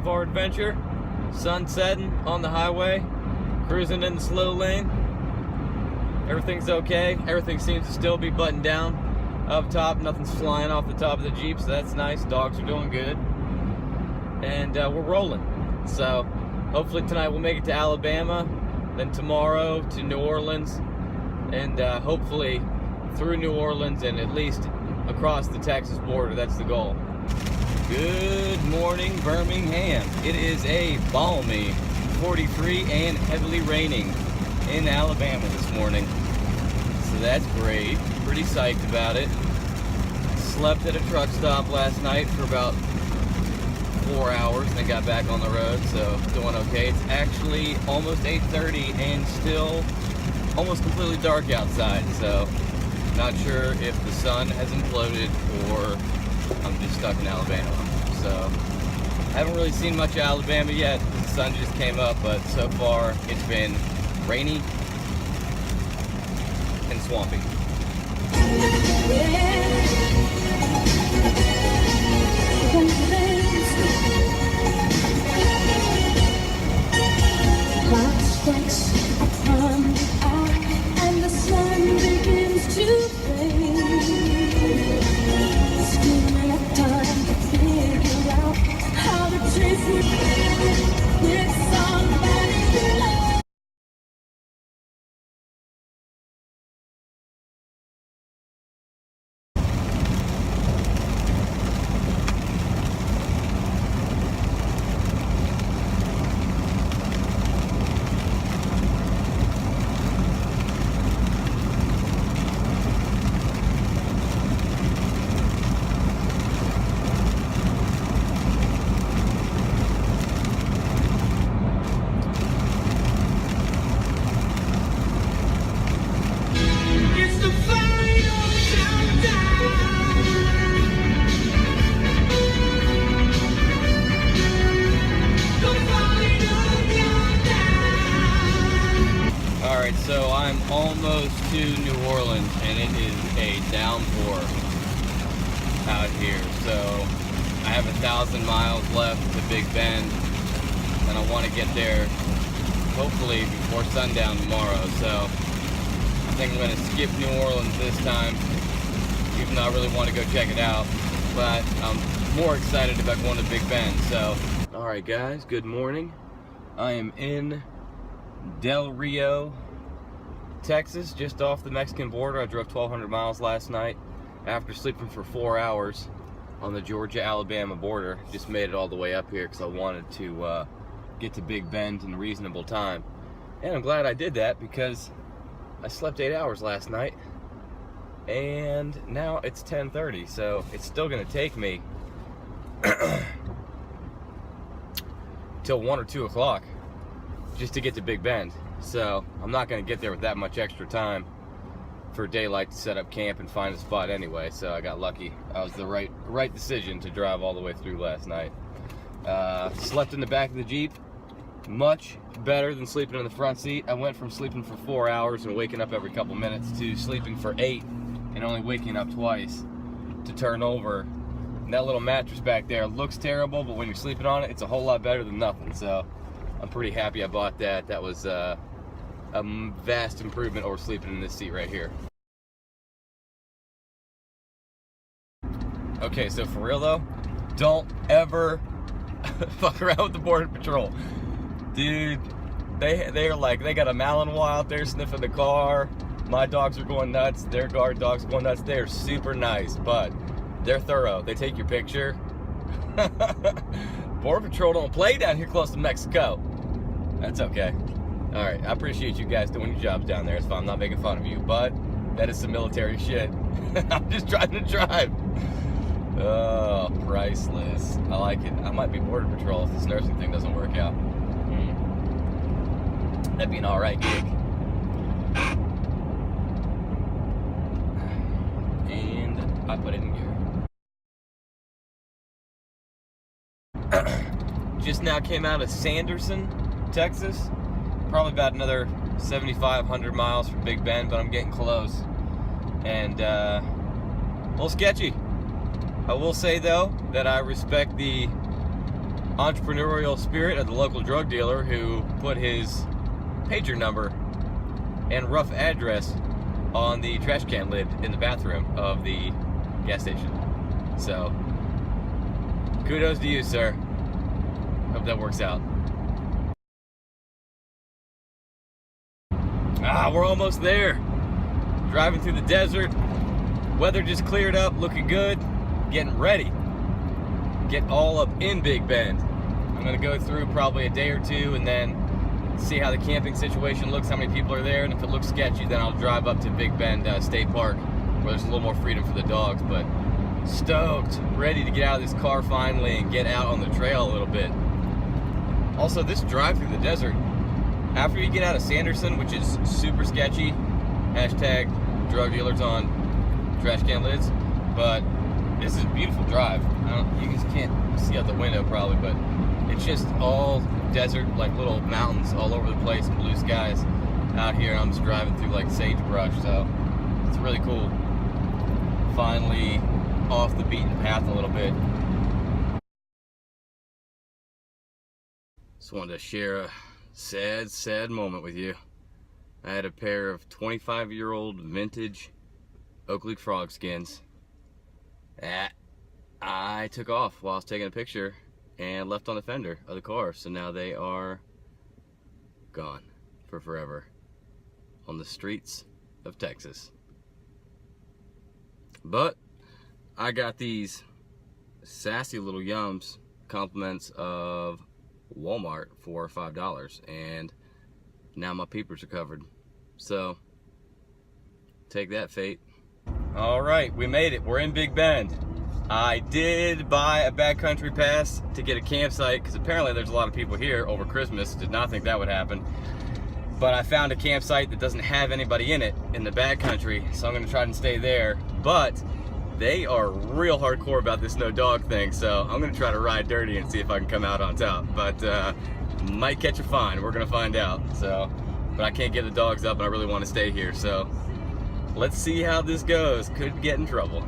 of our adventure. Sun setting on the highway, cruising in the slow lane. Everything's okay. Everything seems to still be buttoned down up top. Nothing's flying off the top of the Jeep, so that's nice. Dogs are doing good. And we're rolling. So hopefully tonight we'll make it to Alabama, then tomorrow to New Orleans, and hopefully through New Orleans and at least across the Texas border. That's the goal. Good morning, Birmingham. It is a balmy 43 and heavily raining in Alabama this morning. So that's great. Pretty psyched about it. Slept at a truck stop last night for about 4 hours and then got back on the road, so doing okay. It's actually almost 8:30 and still almost completely dark outside, so not sure if the sun has imploded or I'm just stuck in Alabama. So haven't really seen much of Alabama yet. The sun just came up, but so far it's been rainy and swampy. Strikes upon the eye and the sun begins to fade. Still enough time to figure out how to chase with somebody you love. So I'm almost to New Orleans and it is a downpour out here. So I have 1,000 miles left to Big Bend and I want to get there hopefully before sundown tomorrow. So I think I'm going to skip New Orleans this time, even though I really want to go check it out. But I'm more excited about going to Big Bend. So, alright guys, good morning. I am in Del Rio, Texas, just off the Mexican border. I drove 1,200 miles last night after sleeping for 4 hours on the Georgia-Alabama border. Just made it all the way up here because I wanted to get to Big Bend in a reasonable time. And I'm glad I did that because I slept 8 hours last night and now it's 10:30, so it's still going to take me till 1 or 2 o'clock just to get to Big Bend. So I'm not going to get there with that much extra time for daylight to set up camp and find a spot anyway. So I got lucky. I was the right decision to drive all the way through last night. Slept in the back of the Jeep. Much better than sleeping in the front seat. I went from sleeping for 4 hours and waking up every couple minutes to sleeping for 8 and only waking up twice to turn over. And that little mattress back there looks terrible, but when you're sleeping on it, it's a whole lot better than nothing. So I'm pretty happy I bought that. That was a vast improvement over sleeping in this seat right here. Okay, so for real though, don't ever fuck around with the Border Patrol. Dude, they're like, they got a Malinois out there sniffing the car. My dogs are going nuts. Their guard dogs are going nuts. They're super nice, but they're thorough. They take your picture. Border Patrol don't play down here close to Mexico. That's okay. All right, I appreciate you guys doing your jobs down there. It's fine. I'm not making fun of you, but that is some military shit. I'm just trying to drive. Oh, priceless. I like it. I might be Border Patrol if this nursing thing doesn't work out. That'd be an all right gig. And I put it in gear. Just now came out of Sanderson, Texas. Probably about another 7,500 miles from Big Bend, but I'm getting close. And a little sketchy. I will say though that I respect the entrepreneurial spirit of the local drug dealer who put his pager number and rough address on the trash can lid in the bathroom of the gas station. So, kudos to you, sir. Hope that works out. We're almost there. Driving through the desert. Weather just cleared up, looking good. Getting ready. Get all up in Big Bend. I'm gonna go through probably a day or two and then see how the camping situation looks, how many people are there, and if it looks sketchy, then I'll drive up to Big Bend State Park, where there's a little more freedom for the dogs. But stoked, ready to get out of this car finally and get out on the trail a little bit. Also, this drive through the desert, after you get out of Sanderson, which is super sketchy, hashtag drug dealers on trash can lids, but this is a beautiful drive. You just can't see out the window probably, but it's just all desert, like little mountains all over the place, blue skies out here. I'm just driving through like sagebrush, so it's really cool. Finally off the beaten path a little bit. Just wanted to share a sad moment with you. I had a pair of 25-year-old vintage Oak Leaf frog skins that I took off while I was taking a picture and left on the fender of the car. So now they are gone for forever on the streets of Texas. But I got these sassy little yums, compliments of Walmart for $5, and now my peepers are covered. So take that, fate. All right, we made it. We're in Big Bend. I did buy a backcountry pass to get a campsite because apparently there's a lot of people here over Christmas. Did not think that would happen. But I found a campsite that doesn't have anybody in it in the backcountry, so I'm gonna try and stay there. But they are real hardcore about this no dog thing, so I'm gonna try to ride dirty and see if I can come out on top. But might catch a fine. We're gonna find out. So, but I can't get the dogs up, and I really want to stay here. So let's see how this goes. Could get in trouble.